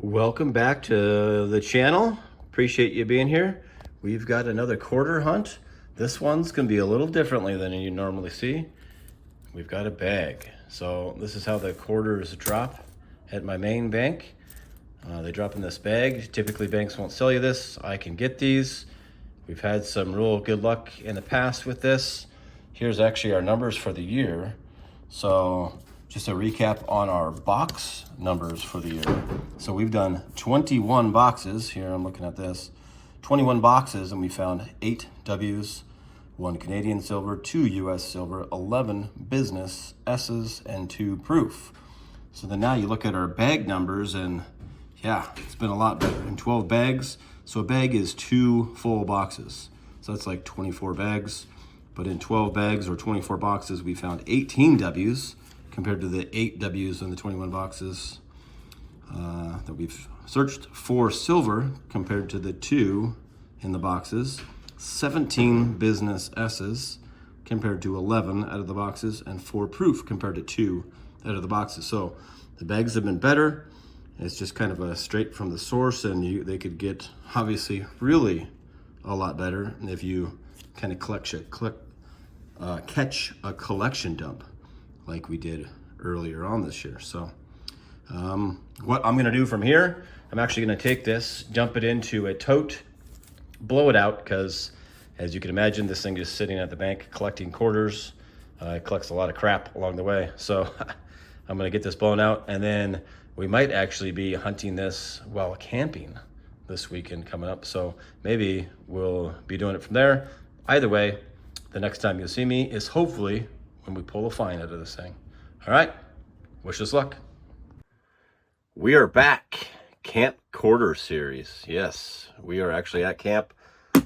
Welcome back to the channel. Appreciate you being here. We've got another quarter hunt. This one's gonna be a little differently than you normally see. We've got a bag. So this is how the quarters drop at my main bank. They drop in this bag. Typically banks won't sell you this. I can get these. We've had some real good luck in the past with this. Here's actually our numbers for the year. So just a recap on our box numbers for the year. So we've done 21 boxes. Here I'm looking at this. 21 boxes, and we found 8 W's, 1 Canadian silver, 2 US silver, 11 business S's, and 2 proof. So then now you look at our bag numbers, and yeah, it's been a lot better. In 12 bags, so a bag is 2 full boxes. So that's like 24 bags. But in 12 bags or 24 boxes, we found 18 W's compared to the 8 W's in the 21 boxes that we've searched. 4 silver compared to the 2 in the boxes. 17 business S's compared to 11 out of the boxes, and 4 proof compared to 2 out of the boxes. So the bags have been better. It's just kind of a straight from the source, and they could get obviously really a lot better if you kind of catch a collection dump like we did earlier on this year. So what I'm gonna do from here, I'm actually gonna take this, dump it into a tote, blow it out, because as you can imagine, this thing is sitting at the bank collecting quarters. It collects a lot of crap along the way. So I'm gonna get this blown out, and then we might actually be hunting this while camping this weekend coming up. So maybe we'll be doing it from there. Either way, the next time you'll see me is hopefully when we pull a find out of this thing. All right, wish us luck. We are back. Camp quarter series. Yes, we are actually at camp.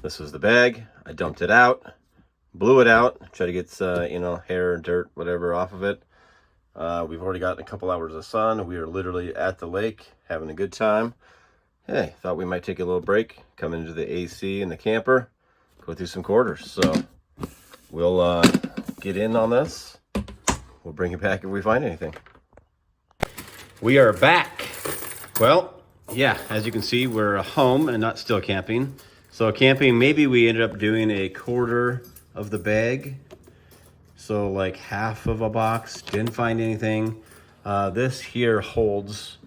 This is the bag. I dumped it out, blew it out, try to get hair, dirt, whatever off of it. We've already gotten a couple hours of sun. We are literally at the lake having a good time. Hey, thought we might take a little break, come into the AC in the camper, go through some quarters. So we'll get in on this. We'll bring it back if we find anything. We are back. Well, yeah, as you can see, we're home and not still camping. So camping, maybe we ended up doing a quarter of the bag. So like half of a box, didn't find anything. This here holds,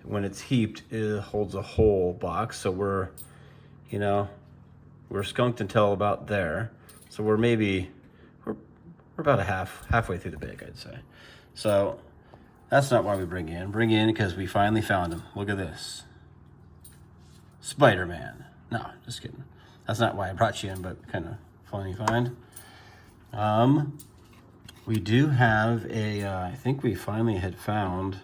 when it's heaped, it holds a whole box. So we're skunked until about there. So we're about halfway through the bag, I'd say. So that's not why we bring in because we finally found him. Look at this. Spider-Man. No, just kidding. That's not why I brought you in, but kind of funny find. We do have I think we finally had found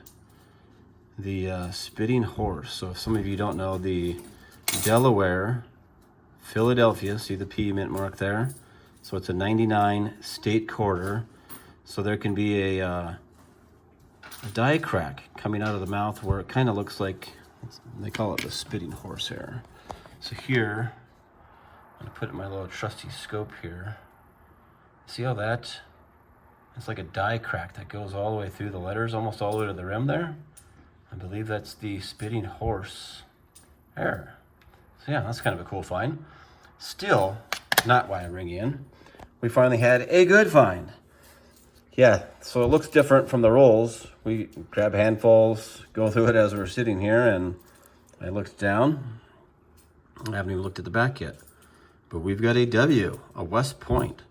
the spitting horse. So if some of you don't know, the Delaware, Philadelphia, see the P mint mark there? So it's a 99 state quarter. So there can be a die crack coming out of the mouth where it kind of looks like, they call it the spitting horse hair. So here, I'm gonna put my little trusty scope here. See how that, it's like a die crack that goes all the way through the letters, almost all the way to the rim there. I believe that's the spitting horse hair. So yeah, that's kind of a cool find. Still, not why I bring you in. We finally had a good find. Yeah, so it looks different from the rolls. We grab handfuls, go through it as we're sitting here, and I looked down. I haven't even looked at the back yet. But we've got a W, a West Point.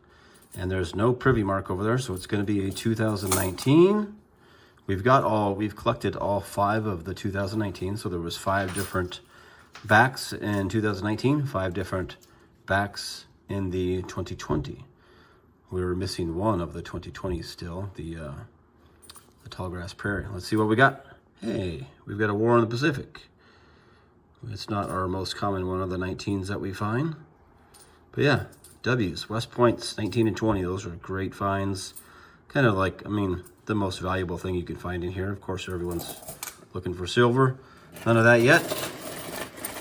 And there's no privy mark over there, so it's gonna be a 2019. We've collected all 5 of the 2019, so there was 5 different backs in 2019, 5 different backs in the 2020. We were missing one of the 2020 still, the Tallgrass Prairie. Let's see what we got. Hey, we've got a War in the Pacific. It's not our most common one of the 19s that we find. But yeah, W's, West Points, 19 and 20. Those are great finds. Kind of like, the most valuable thing you can find in here. Of course, everyone's looking for silver. None of that yet.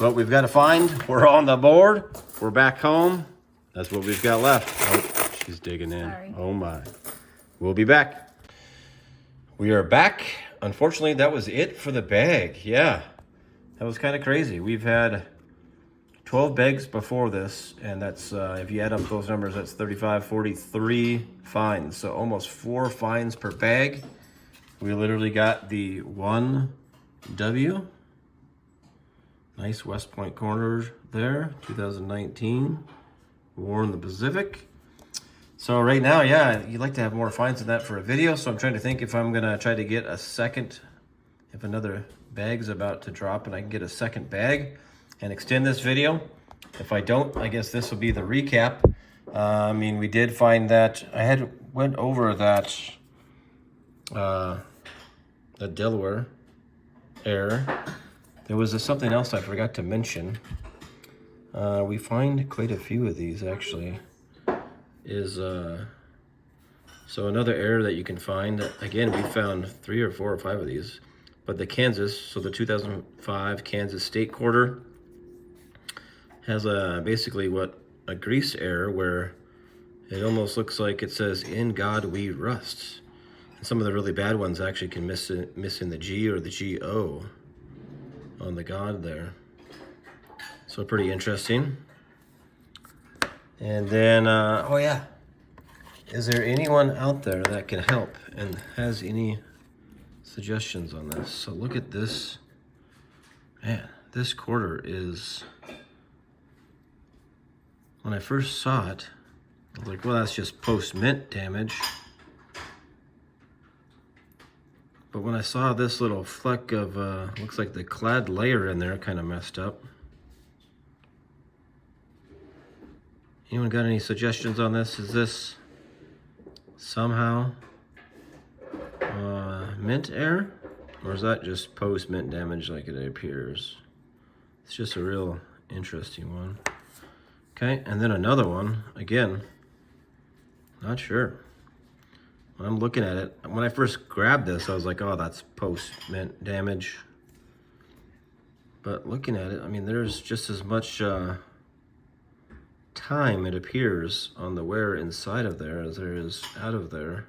But we've got a find. We're on the board. We're back home. That's what we've got left. Oh, she's digging in. Sorry. Oh my. We'll be back. We are back. Unfortunately, that was it for the bag. Yeah. That was kind of crazy. We've had 12 bags before this, and that's, if you add up those numbers, that's 35, 43 finds. So almost 4 finds per bag. We literally got the 1W. Nice West Point corner there, 2019. War in the Pacific. So right now, yeah, you'd like to have more finds than that for a video. So I'm trying to think if I'm gonna try to get a second, if another bag's about to drop and I can get a second bag and extend this video. If I don't, I guess this will be the recap. I mean, we did find that, I went over that, the Delaware error. There was something else I forgot to mention. We find quite a few of these actually. So another error that you can find, again, we found 3 or 4 or 5 of these, but the Kansas, so the 2005 Kansas State Quarter has basically a grease error where it almost looks like it says, "In God we rust." And some of the really bad ones actually can miss in the G or the GO on the God there. So pretty interesting. And then, oh yeah, is there anyone out there that can help and has any suggestions on this? So look at this. Man, this quarter is, when I first saw it, I was like, well, that's just post-mint damage. But when I saw this little fleck of, looks like the clad layer in there kind of messed up. Anyone got any suggestions on this? Is this somehow mint error? Or is that just post-mint damage like it appears? It's just a real interesting one. Okay, and then another one, again, not sure. When I'm looking at it, when I first grabbed this, I was like, oh, that's post-mint damage. But looking at it, I mean, there's just as much time, it appears, on the wear inside of there as there is out of there.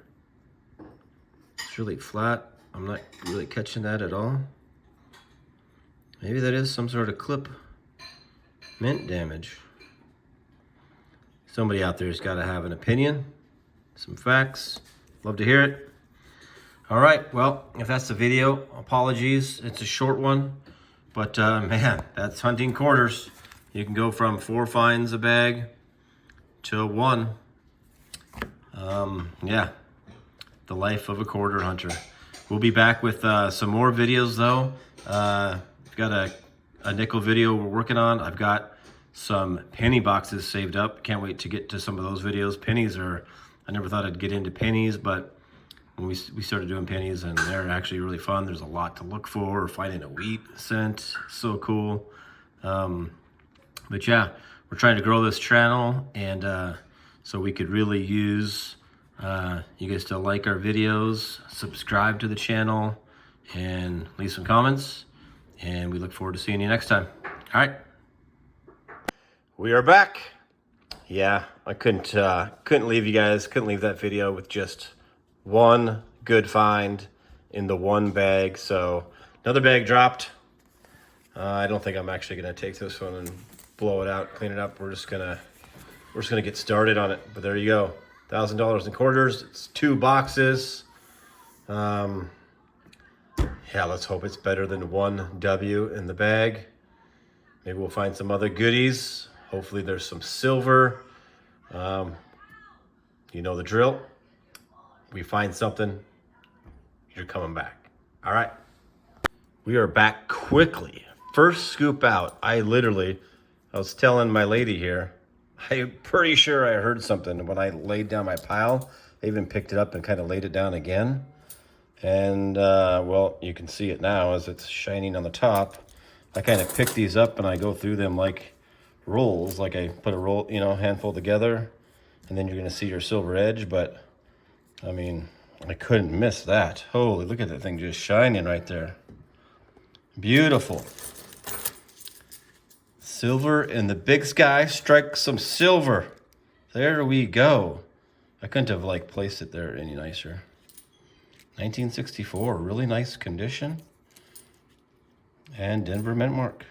It's really flat. I'm not really catching that at all. Maybe that is some sort of clip mint damage. Somebody out there's got to have an opinion, some facts. Love to hear it. All right, well, if that's the video, apologies. It's a short one, but man, that's hunting quarters. You can go from 4 finds a bag to 1. Yeah, the life of a quarter hunter. We'll be back with some more videos though. We've got a nickel video we're working on. I've got some penny boxes saved up. Can't wait to get to some of those videos. Pennies are, I never thought I'd get into pennies, but when we started doing pennies, and they're actually really fun. There's a lot to look for. Finding a wheat scent, so cool. But yeah, we're trying to grow this channel, and so we could really use you guys to like our videos, subscribe to the channel, and leave some comments. And we look forward to seeing you next time. All right. We are back. Yeah, I couldn't leave you guys, couldn't leave that video with just one good find in the one bag. So another bag dropped. I don't think I'm actually gonna take this one and blow it out, clean it up. We're just gonna get started on it. But there you go, $1,000 in quarters. It's 2 boxes. Yeah, let's hope it's better than 1W in the bag. Maybe we'll find some other goodies. Hopefully there's some silver. You know the drill. We find something, you're coming back. All right. We are back quickly. First scoop out. I was telling my lady here, I'm pretty sure I heard something when I laid down my pile. I even picked it up and kind of laid it down again. And, well, you can see it now as it's shining on the top. I kind of pick these up and I go through them like rolls, like I put a roll, handful together, and then you're going to see your silver edge. But I mean, I couldn't miss that. Holy, look at that thing just shining right there. Beautiful. Silver in the big sky. Strike some silver. There we go. I couldn't have placed it there any nicer. 1964, really nice condition. And Denver mint mark.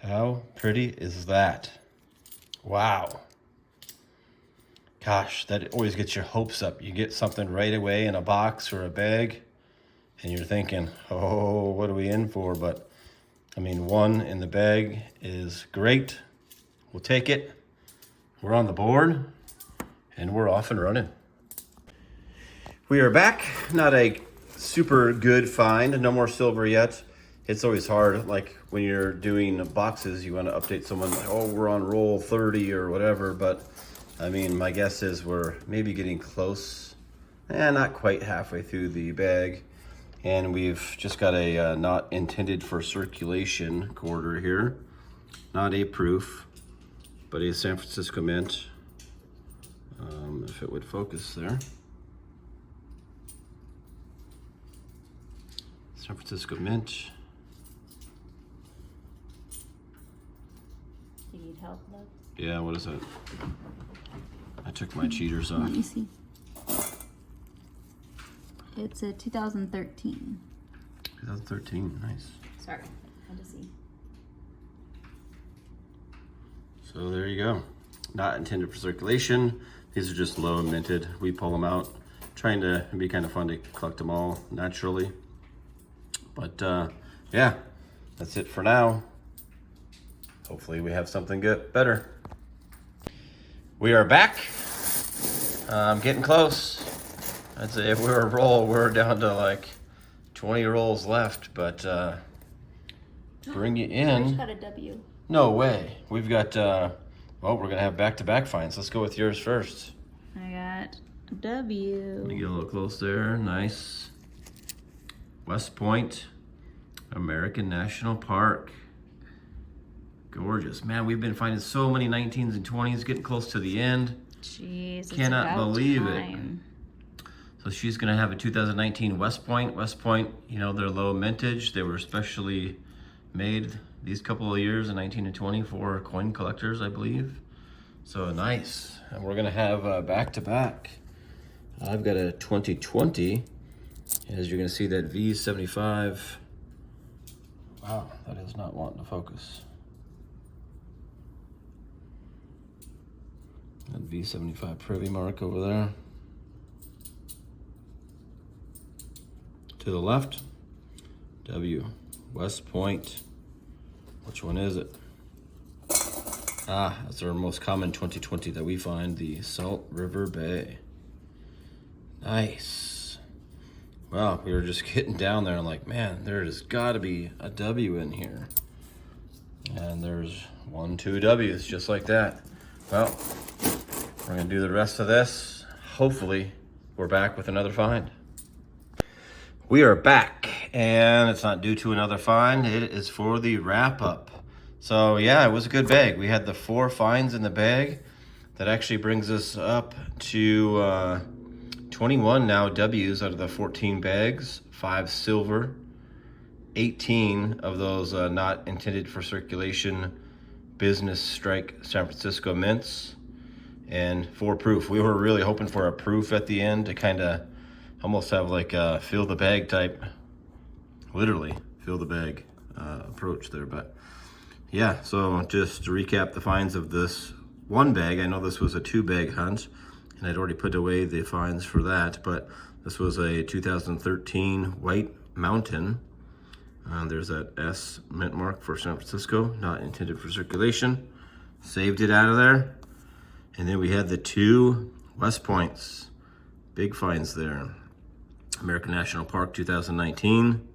How pretty is that? Wow. Gosh, that always gets your hopes up. You get something right away in a box or a bag, and you're thinking, oh, what are we in for? But, I mean, one in the bag is great. We'll take it. We're on the board, and we're off and running. We are back. Not a super good find. No more silver yet. It's always hard, like when you're doing boxes, you want to update someone, like, oh, we're on roll 30 or whatever. But I mean, my guess is we're maybe getting close, not quite halfway through the bag. And we've just got a not intended for circulation quarter here. Not a proof, but a San Francisco mint. If it would focus there. San Francisco mint. Do you need help, Love? Yeah, what is that? I took my cheaters off. Let me see. It's a 2013. 2013, nice. Sorry, had to see. So there you go. Not intended for circulation. These are just low minted. We pull them out. Trying to be kind of fun to collect them all naturally. But yeah, that's it for now. Hopefully we have something good, better. We are back. Getting close. I'd say if we're a roll, we're down to like 20 rolls left, but bring you in. We got a W. No way. We've got, well, we're going to have back-to-back finds. Let's go with yours first. I got a W. Let me get a little close there. Nice. West Point, American National Park. Gorgeous. Man, we've been finding so many 19s and 20s, getting close to the end. Jeez, Cannot believe time. it. So she's going to have a 2019 West Point. West Point, you know, they're low mintage. They were specially made these couple of years in 19 and 20 for coin collectors, I believe. So nice. And we're going to have back-to-back. I've got a 2020. As you're going to see that V75. Wow, that is not wanting to focus. That V75 privy mark over there. To the left, W, West Point. Which one is it? That's our most common 2020 that we find, the Salt River Bay. Nice. Wow, we were just getting down there and like, man, there's gotta be a W in here. And there's 1, 2 W's just like that. Well, we're gonna do the rest of this. Hopefully, we're back with another find. We are back, and it's not due to another find. It is for the wrap up. So yeah, it was a good bag. We had the 4 finds in the bag. That actually brings us up to 21 now W's out of the 14 bags, 5 silver, 18 of those not intended for circulation business strike San Francisco mints, and 4 proof. We were really hoping for a proof at the end to kind of almost have like a fill the bag type, literally fill the bag approach there. But yeah, so just to recap the finds of this one bag, I know this was a 2-bag hunt, and I'd already put away the finds for that, but this was a 2013 White Mountain. There's that S mint mark for San Francisco, not intended for circulation. Saved it out of there. And then we had the 2 West Points. Big finds there. American National Park 2019.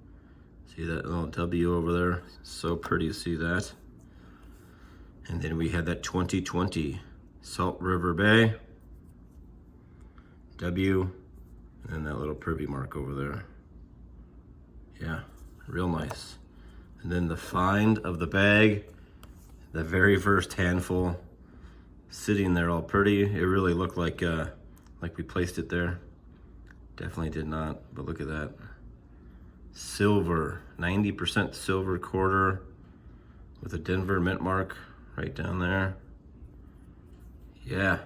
See that little W over there? So pretty to see that. And then we had that 2020 Salt River Bay. W. And then that little privy mark over there. Yeah, real nice. And then the find of the bag, the very first handful, sitting there all pretty. It really looked like we placed it there. Definitely did not, but look at that. Silver, 90% silver quarter with a Denver mint mark right down there. Yeah,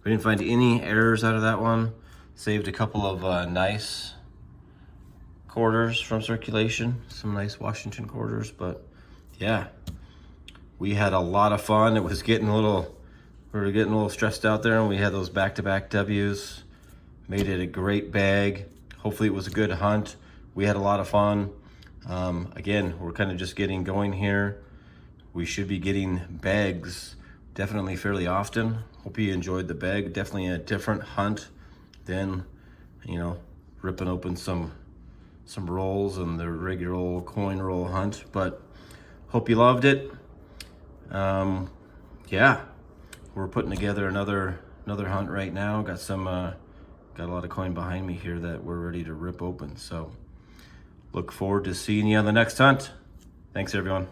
we didn't find any errors out of that one. Saved a couple of nice quarters from circulation, some nice Washington quarters, but yeah, we had a lot of fun. It was getting we were getting a little stressed out there, and we had those back-to-back W's. Made it a great bag. Hopefully it was a good hunt. We had a lot of fun. Again, we're kind of just getting going here. We should be getting bags definitely fairly often. Hope you enjoyed the bag. Definitely a different hunt than, you know, ripping open some rolls and the regular old coin roll hunt, but hope you loved it. Yeah, we're putting together another hunt right now. Got a lot of coin behind me here that we're ready to rip open. So look forward to seeing you on the next hunt. Thanks everyone.